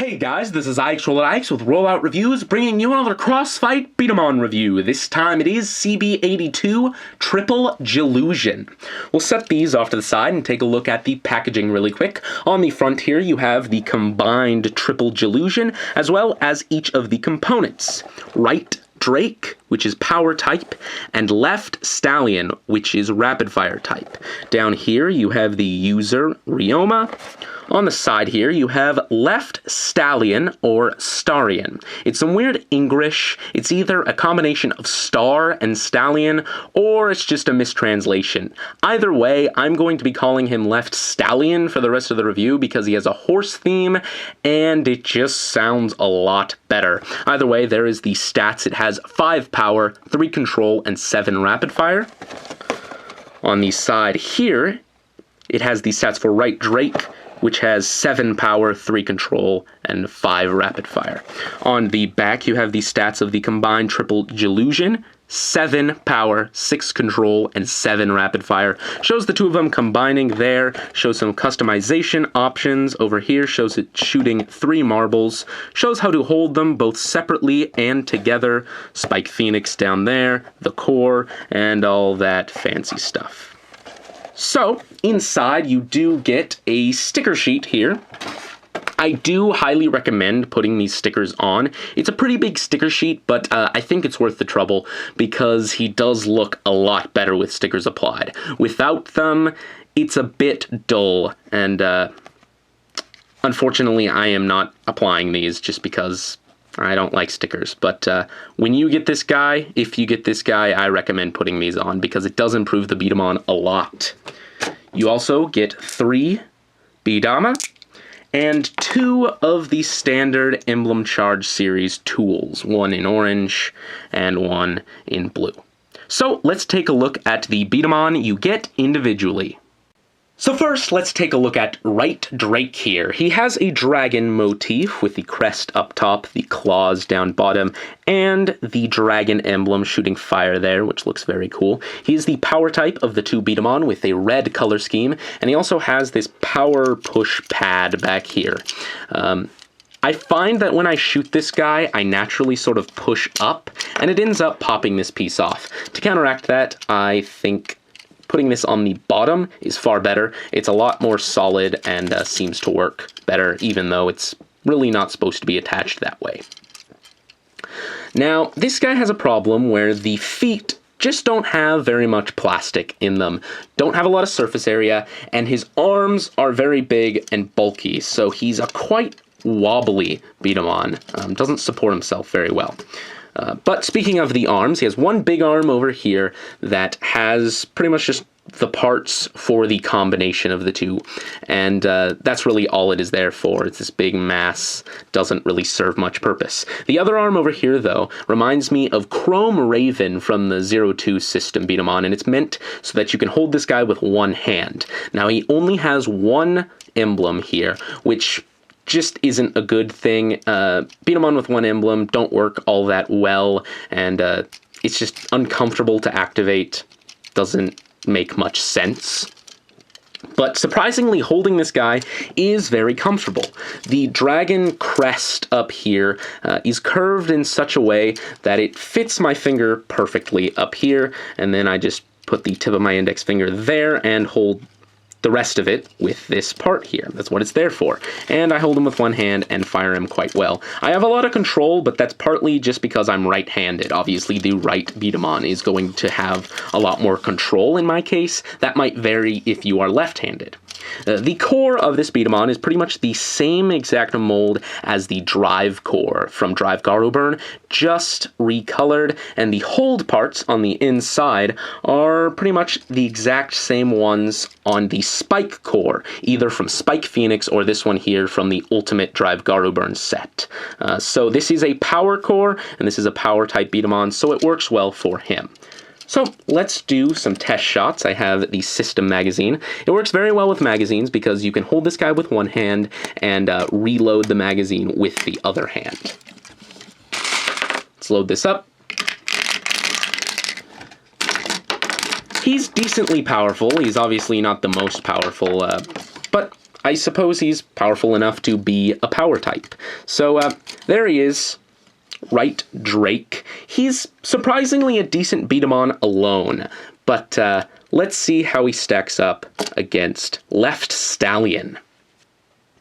Hey guys, this is Ix with Rollout Reviews, bringing you another Crossfight B-Daman review. This time it is CB-82 Triple GILLUSION. We'll set these off to the side and take a look at the packaging really quick. On the front here you have the combined Triple GILLUSION, as well as each of the components. Right Drake, which is power type, and left Stallion, which is rapid fire type. Down here you have the user Ryoma. On the side here, you have left Stallion or Starion. It's some weird English. It's either a combination of star and stallion, or it's just a mistranslation. Either way, I'm going to be calling him left Stallion for the rest of the review because he has a horse theme, and it just sounds a lot better. Either way, there is the stats. It has 5 power, 3 control, and 7 rapid fire. On the side here, it has the stats for right Drake, which has 7 power, 3 control, and 5 rapid fire. On the back, you have the stats of the combined Triple GILLUSION, 7 power, 6 control, and 7 rapid fire. Shows the two of them combining there, shows some customization options over here, shows it shooting 3 marbles, shows how to hold them both separately and together, Spike Phoenix down there, the core, and all that fancy stuff. So, inside you do get a sticker sheet here. I do highly recommend putting these stickers on. It's a pretty big sticker sheet, but I think it's worth the trouble because he does look a lot better with stickers applied. Without them, it's a bit dull, and unfortunately I am not applying these just because I don't like stickers, but when you get this guy, if you get this guy, I recommend putting these on because it does improve the B-Daman a lot. You also get 3 B-Daman and 2 of the standard Emblem Charge series tools, 1 in orange and 1 in blue. So let's take a look at the B-Daman you get individually. So first, let's take a look at Right Drake here. He has a dragon motif with the crest up top, the claws down bottom, and the dragon emblem shooting fire there, which looks very cool. He is the power type of the 2 B-Daman with a red color scheme, and he also has this power push pad back here. I find that when I shoot this guy, I naturally sort of push up, and it ends up popping this piece off. To counteract that, I think putting this on the bottom is far better. It's a lot more solid and seems to work better, even though it's really not supposed to be attached that way. Now, this guy has a problem where the feet just don't have very much plastic in them, don't have a lot of surface area, and his arms are very big and bulky, so he's a quite wobbly B-Daman. Doesn't support himself very well. But speaking of the arms, he has one big arm over here that has pretty much just the parts for the combination of the two, and that's really all it is there for. It's this big mass, doesn't really serve much purpose. The other arm over here, though, reminds me of Chrome Raven from the 02 system B-Daman, and it's meant so that you can hold this guy with one hand. Now, he only has one emblem here, which just isn't a good thing. B-Daman with one emblem don't work all that well, and it's just uncomfortable to activate. Doesn't make much sense. But surprisingly, holding this guy is very comfortable. The dragon crest up here is curved in such a way that it fits my finger perfectly up here, and then I just put the tip of my index finger there and hold the rest of it with this part here. That's what it's there for. And I hold him with one hand and fire him quite well. I have a lot of control, but that's partly just because I'm right-handed. Obviously, the right B-Daman is going to have a lot more control in my case. That might vary if you are left-handed. The core of this B-Daman is pretty much the same exact mold as the drive core from Drive Garuburn, just recolored, and the hold parts on the inside are pretty much the exact same ones on the Spike core, either from Spike Phoenix or this one here from the Ultimate Drive Garuburn set. So this is a power core, and this is a power type B-Daman, so it works well for him. So let's do some test shots. I have the System magazine. It works very well with magazines because you can hold this guy with one hand and reload the magazine with the other hand. Let's load this up. He's decently powerful. He's obviously not the most powerful, but I suppose he's powerful enough to be a power type. So there he is, Right Drake. He's surprisingly a decent beat-em-on alone, but let's see how he stacks up against Left Stallion.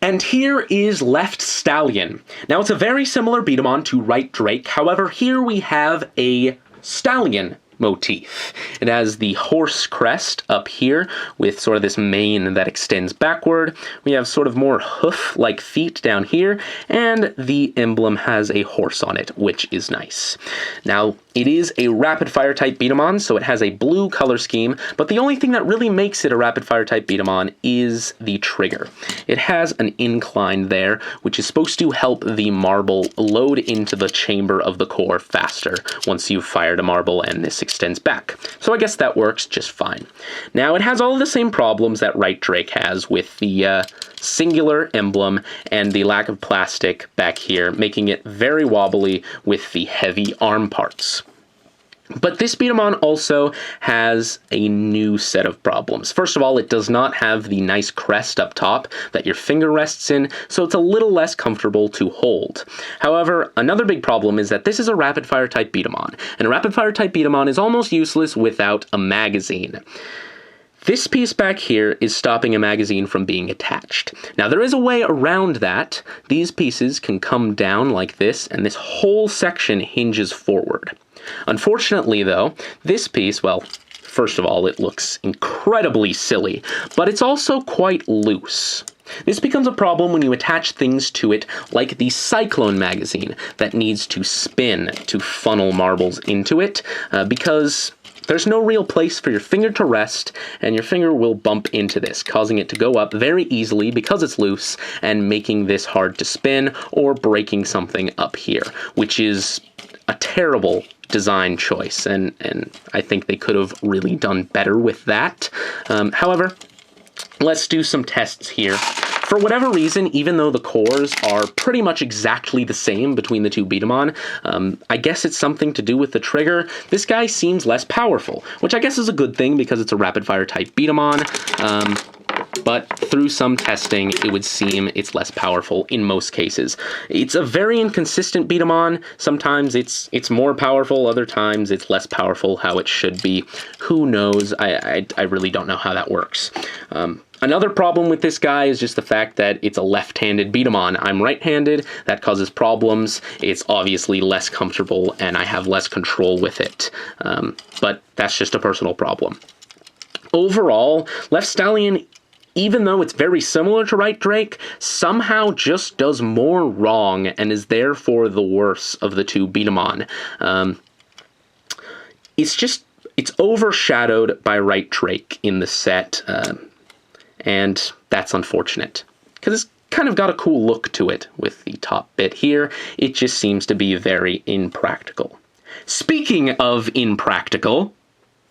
And here is Left Stallion. Now, it's a very similar beat-em-on to Right Drake, however, here we have a stallion motif. It has the horse crest up here with sort of this mane that extends backward. We have sort of more hoof-like feet down here, and the emblem has a horse on it, which is nice. Now, it is a rapid-fire type beat-em-on, so it has a blue color scheme, but the only thing that really makes it a rapid-fire type beat-em-on is the trigger. It has an incline there, which is supposed to help the marble load into the chamber of the core faster once you've fired a marble and this extends back. So I guess that works just fine. Now, it has all of the same problems that Right Drake has with the singular emblem and the lack of plastic back here, making it very wobbly with the heavy arm parts. But this beat-em-on also has a new set of problems. First of all, it does not have the nice crest up top that your finger rests in, so it's a little less comfortable to hold. However, another big problem is that this is a rapid-fire type beat-em-on, and a rapid-fire type beat-em-on is almost useless without a magazine. This piece back here is stopping a magazine from being attached. Now, there is a way around that. These pieces can come down like this, and this whole section hinges forward. Unfortunately, though, this piece, well, first of all, it looks incredibly silly, but it's also quite loose. This becomes a problem when you attach things to it like the Cyclone magazine that needs to spin to funnel marbles into it, because there's no real place for your finger to rest, and your finger will bump into this, causing it to go up very easily because it's loose and making this hard to spin or breaking something up here, which is a terrible design choice, and I think they could have really done better with that. However, let's do some tests here. For whatever reason, even though the cores are pretty much exactly the same between the two beat-em-on, I guess it's something to do with the trigger. This guy seems less powerful, which I guess is a good thing because it's a rapid-fire type beat-em-on. But through some testing, it would seem it's less powerful in most cases. It's a very inconsistent beat-em-on. Sometimes it's more powerful, other times it's less powerful how it should be. Who knows? I really don't know how that works. Another problem with this guy is just the fact that it's a left-handed beat-em-on. I'm right-handed, that causes problems. It's obviously less comfortable, and I have less control with it. But that's just a personal problem. Overall, Left Stallion, even though it's very similar to Right Drake, somehow just does more wrong and is therefore the worse of the two beat-em-on. It's overshadowed by Right Drake in the set, and that's unfortunate, because it's kind of got a cool look to it with the top bit here. It just seems to be very impractical. Speaking of impractical,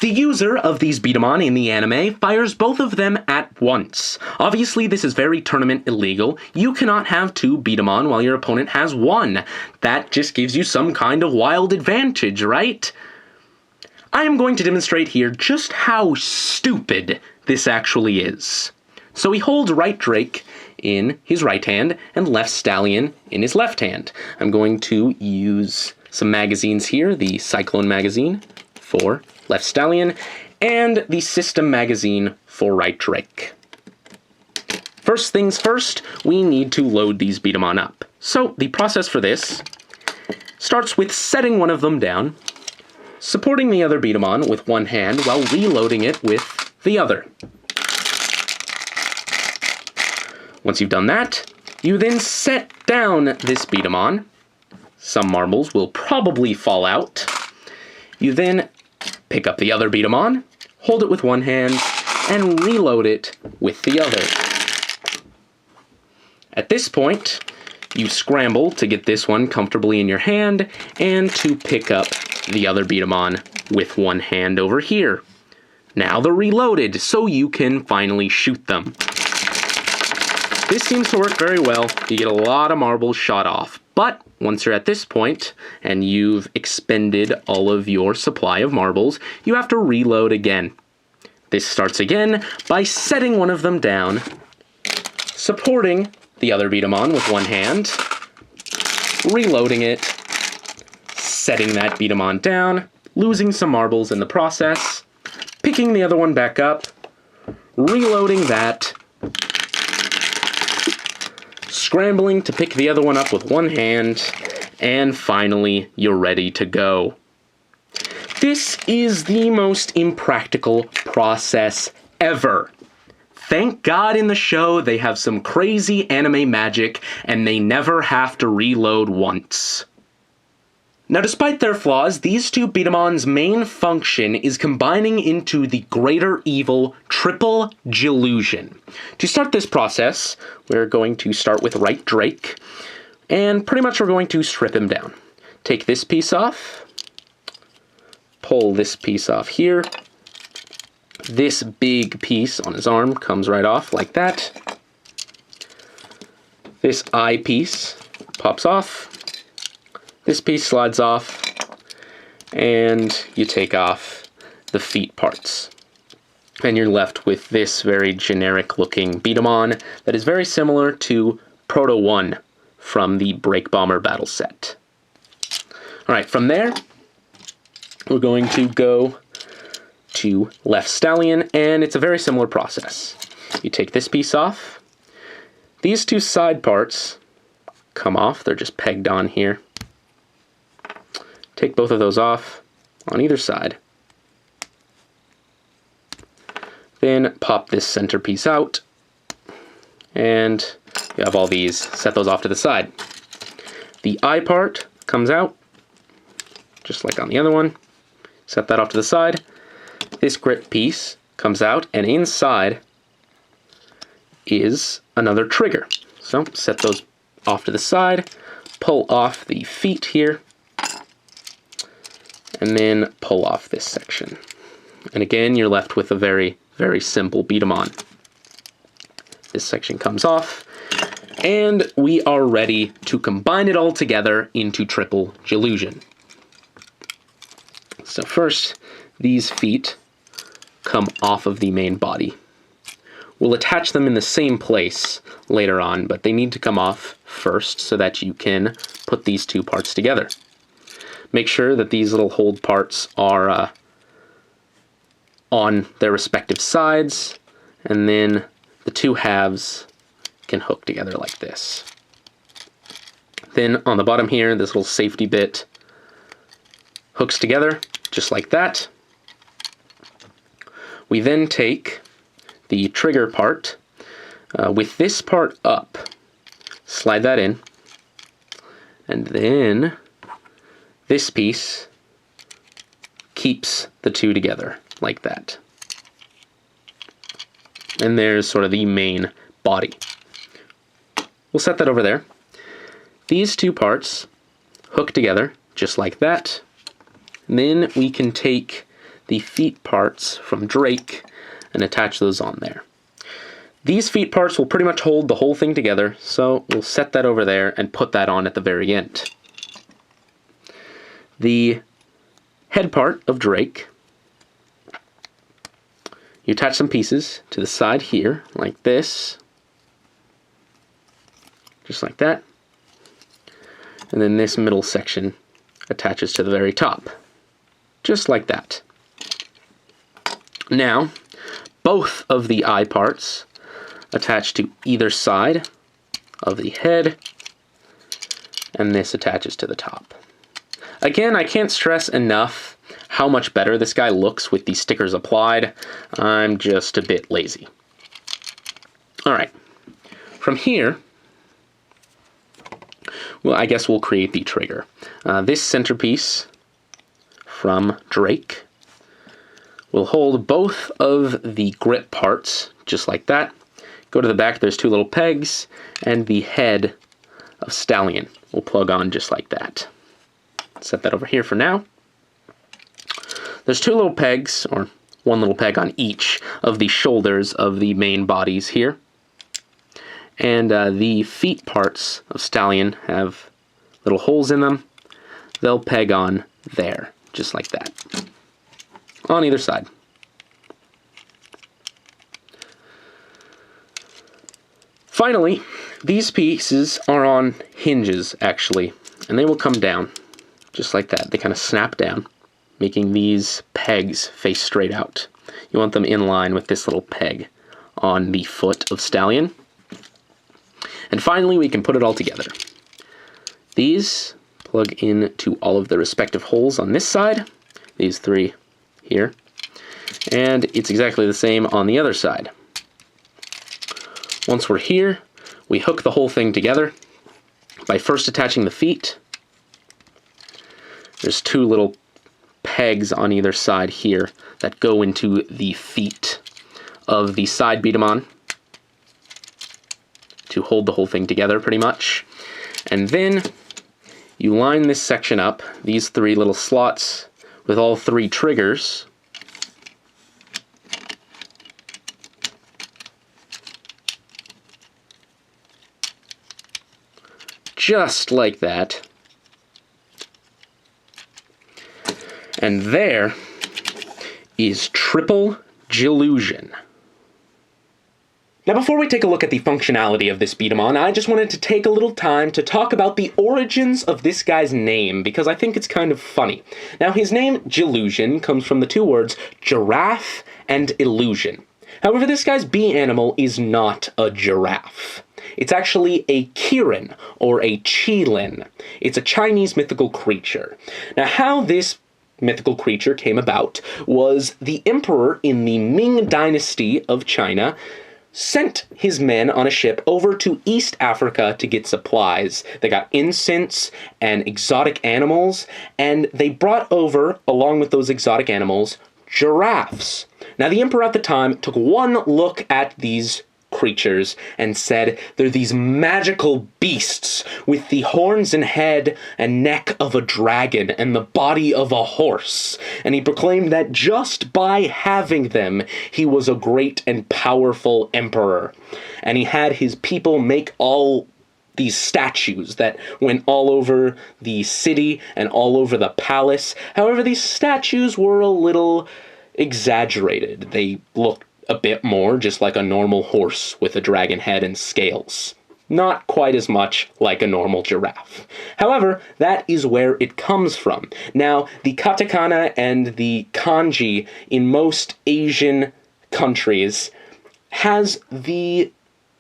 the user of these beat-em-on in the anime fires both of them at once. Obviously, this is very tournament illegal. You cannot have two beat-em-on while your opponent has one. That just gives you some kind of wild advantage, right? I am going to demonstrate here just how stupid this actually is. So he holds Right Drake in his right hand and Left Stallion in his left hand. I'm going to use some magazines here, the Cyclone magazine for Left Stallion, and the System magazine for Right Drake. First things first, we need to load these beat-em-on up. So the process for this starts with setting one of them down, supporting the other beat-em-on with one hand while reloading it with the other. Once you've done that, you then set down this beat-em-on. Some marbles will probably fall out. You then pick up the other beat-em-on, hold it with one hand, and reload it with the other. At this point, you scramble to get this one comfortably in your hand and to pick up the other beat-em-on with one hand over here. Now they're reloaded, so you can finally shoot them. This seems to work very well. You get a lot of marbles shot off. But once you're at this point, and you've expended all of your supply of marbles, you have to reload again. This starts again by setting one of them down, supporting the other B-Daman with one hand, reloading it, setting that B-Daman down, losing some marbles in the process, picking the other one back up, reloading that, scrambling to pick the other one up with one hand, and finally, you're ready to go. This is the most impractical process ever. Thank God in the show they have some crazy anime magic and they never have to reload once. Now, despite their flaws, these two B-Daman's main function is combining into the greater evil Triple GILLUSION. To start this process, we're going to start with Right Drake, and pretty much we're going to strip him down. Take this piece off, pull this piece off here. This big piece on his arm comes right off like that. This eye piece pops off. This piece slides off, and you take off the feet parts. And you're left with this very generic looking B-Daman that is very similar to Proto 1 from the Break Bomber battle set. Alright, from there, we're going to go to Left Stallion, and it's a very similar process. You take this piece off. These two side parts come off. They're just pegged on here. Take both of those off on either side. Then pop this center piece out. And you have all these. Set those off to the side. The eye part comes out, just like on the other one. Set that off to the side. This grip piece comes out, and inside is another trigger. So set those off to the side, pull off the feet here, and then pull off this section. And again, you're left with a very, very simple B-Daman. This section comes off, and we are ready to combine it all together into Triple GILLUSION. So first, these feet come off of the main body. We'll attach them in the same place later on, but they need to come off first so that you can put these two parts together. Make sure that these little hold parts are on their respective sides, and then the two halves can hook together like this. Then on the bottom here, this little safety bit hooks together just like that. We then take the trigger part with this part up, slide that in, and then this piece keeps the two together like that. And there's sort of the main body. We'll set that over there. These two parts hook together just like that. And then we can take the feet parts from Drake and attach those on there. These feet parts will pretty much hold the whole thing together, so we'll set that over there and put that on at the very end. The head part of Drake, you attach some pieces to the side here, like this, just like that, and then this middle section attaches to the very top, just like that. Now, both of the eye parts attach to either side of the head, and this attaches to the top. Again, I can't stress enough how much better this guy looks with these stickers applied. I'm just a bit lazy. Alright, from here, well, I guess we'll create the trigger. This centerpiece from Drake will hold both of the grip parts, just like that. Go to the back, there's two little pegs, and the head of Stallion will plug on just like that. Set that over here for now. There's two little pegs, or one little peg on each of the shoulders of the main bodies here. And the feet parts of Stallion have little holes in them. They'll peg on there, just like that, on either side. Finally, these pieces are on hinges, actually, and they will come down just like that. They kind of snap down, making these pegs face straight out. You want them in line with this little peg on the foot of Stallion. And finally, we can put it all together. These plug into all of the respective holes on this side, these three here, and it's exactly the same on the other side. Once we're here, we hook the whole thing together by first attaching the feet. There's two little pegs on either side here that go into the feet of the side B-Daman to hold the whole thing together pretty much. And then you line this section up, these three little slots, with all three triggers. Just like that. And there is triple GILLUSION. Now before we take a look at the functionality of this B-Daman, I just wanted to take a little time to talk about the origins of this guy's name, because I think it's kind of funny. Now his name, GILLUSION, comes from the two words giraffe and illusion. However, this guy's B-animal is not a giraffe. It's actually a Kirin, or a Qilin. It's a Chinese mythical creature. Now how this mythical creature came about was the emperor in the Ming dynasty of China sent his men on a ship over to East Africa to get supplies. They got incense and exotic animals, and they brought over, along with those exotic animals, giraffes. Now the emperor at the time took one look at these creatures and said, they're these magical beasts with the horns and head and neck of a dragon and the body of a horse. And he proclaimed that just by having them, he was a great and powerful emperor. And he had his people make all these statues that went all over the city and all over the palace. However, these statues were a little exaggerated. They looked a bit more just like a normal horse with a dragon head and scales. Not quite as much like a normal giraffe. However, that is where it comes from. Now, the katakana and the kanji in most Asian countries has the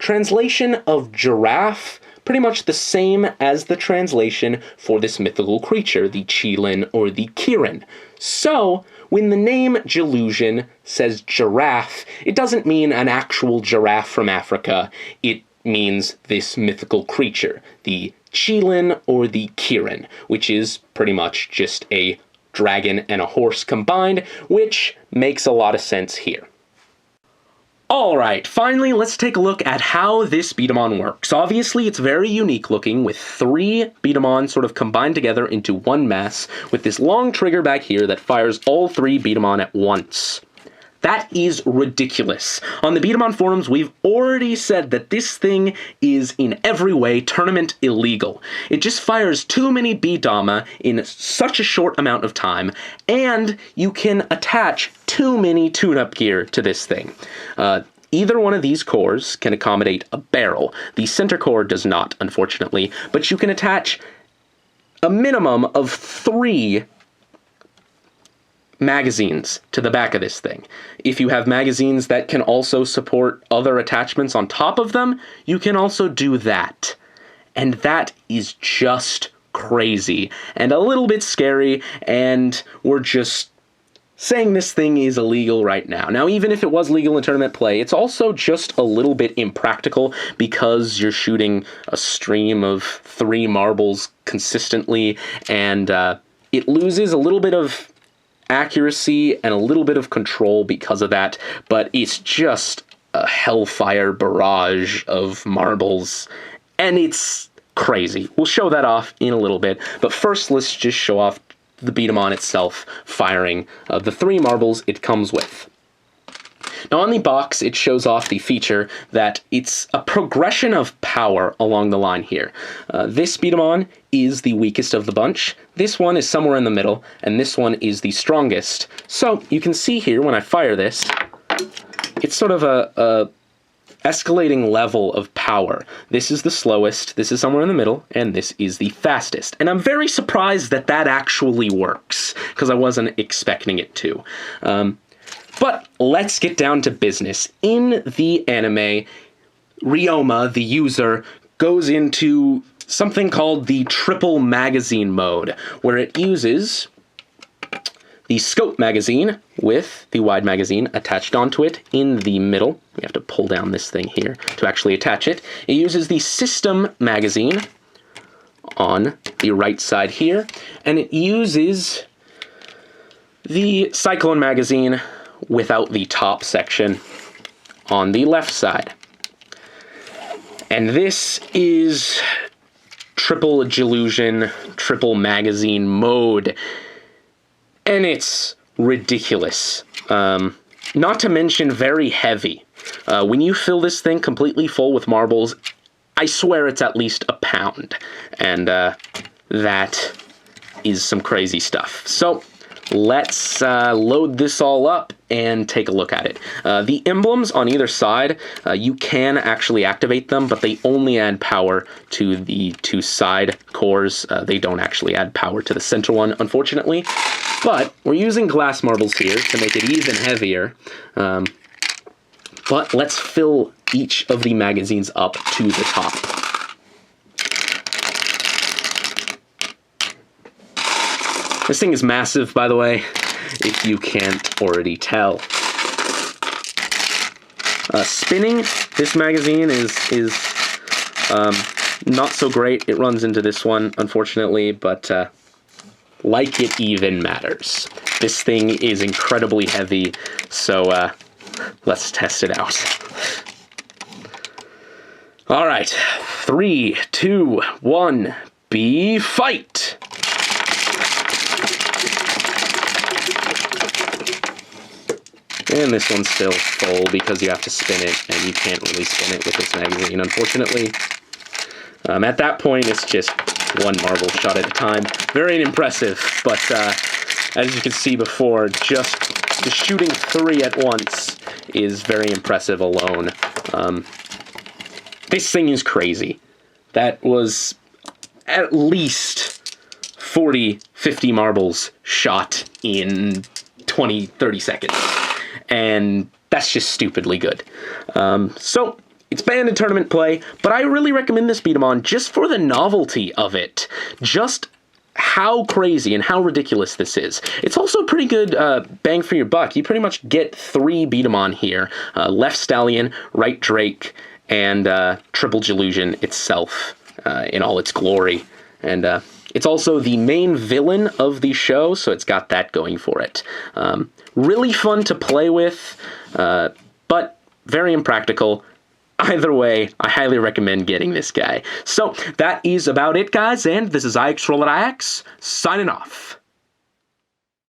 translation of giraffe pretty much the same as the translation for this mythical creature, the Qilin or the Kirin. So, when the name GILLUSION says giraffe, it doesn't mean an actual giraffe from Africa. It means this mythical creature, the Qilin or the Kirin, which is pretty much just a dragon and a horse combined, which makes a lot of sense here. Alright, finally let's take a look at how this B-Daman works. Obviously it's very unique looking, with three B-Daman sort of combined together into one mass, with this long trigger back here that fires all three B-Daman at once. That is ridiculous. On the B-Daman forums, we've already said that this thing is in every way tournament illegal. It just fires too many B-Dama in such a short amount of time, and you can attach too many tune-up gear to this thing. Either one of these cores can accommodate a barrel. The center core does not, unfortunately, but you can attach a minimum of 3 magazines to the back of this thing. If you have magazines that can also support other attachments on top of them, you can also do that. And that is just crazy and a little bit scary, and we're just saying this thing is illegal right now. Now, even if it was legal in tournament play, it's also just a little bit impractical because you're shooting a stream of 3 marbles consistently, and it loses a little bit of accuracy and a little bit of control because of that, but it's just a hellfire barrage of marbles, and it's crazy. We'll show that off in a little bit, but first let's just show off the B-Daman itself firing the 3 marbles it comes with. Now on the box, it shows off the feature that it's a progression of power along the line here. This B-Daman is the weakest of the bunch, this one is somewhere in the middle, and this one is the strongest. So you can see here when I fire this, it's sort of a escalating level of power. This is the slowest, this is somewhere in the middle, and this is the fastest. And I'm very surprised that that actually works, because I wasn't expecting it to. But let's get down to business. In the anime, Ryoma, the user, goes into something called the triple magazine mode, where it uses the scope magazine with the wide magazine attached onto it in the middle. We have to pull down this thing here to actually attach it. It uses the system magazine on the right side here, and it uses the cyclone magazine without the top section on the left side. And this is triple GILLUSION, triple magazine mode. And it's ridiculous. Not to mention very heavy. When you fill this thing completely full with marbles, I swear it's at least a pound. And that is some crazy stuff. So let's load this all up and take a look at it. The emblems on either side, you can actually activate them, but they only add power to the two side cores. They don't actually add power to the center one, unfortunately. But we're using glass marbles here to make it even heavier. But let's fill each of the magazines up to the top. This thing is massive, by the way, if you can't already tell. Spinning this magazine is not so great. It runs into this one, unfortunately, but like it even matters. This thing is incredibly heavy, so let's test it out. All right, 3, 2, 1, be fight! And this one's still full because you have to spin it, and you can't really spin it with this magazine, unfortunately. At that point, it's just one marble shot at a time. Very impressive, but as you can see before, just shooting 3 at once is very impressive alone. This thing is crazy. That was at least 40, 50 marbles shot in 20, 30 seconds. And that's just stupidly good. So it's banned in tournament play, but I really recommend this B-Daman just for the novelty of it. Just how crazy and how ridiculous this is. It's also pretty good bang for your buck. You pretty much get 3 B-Daman here. Left Stallion, right Drake, and triple GILLUSION itself in all its glory. And it's also the main villain of the show, so it's got that going for it. Really fun to play with, but very impractical. Either way, I highly recommend getting this guy. So that is about it, guys, and this is IXRoll@IX, signing off.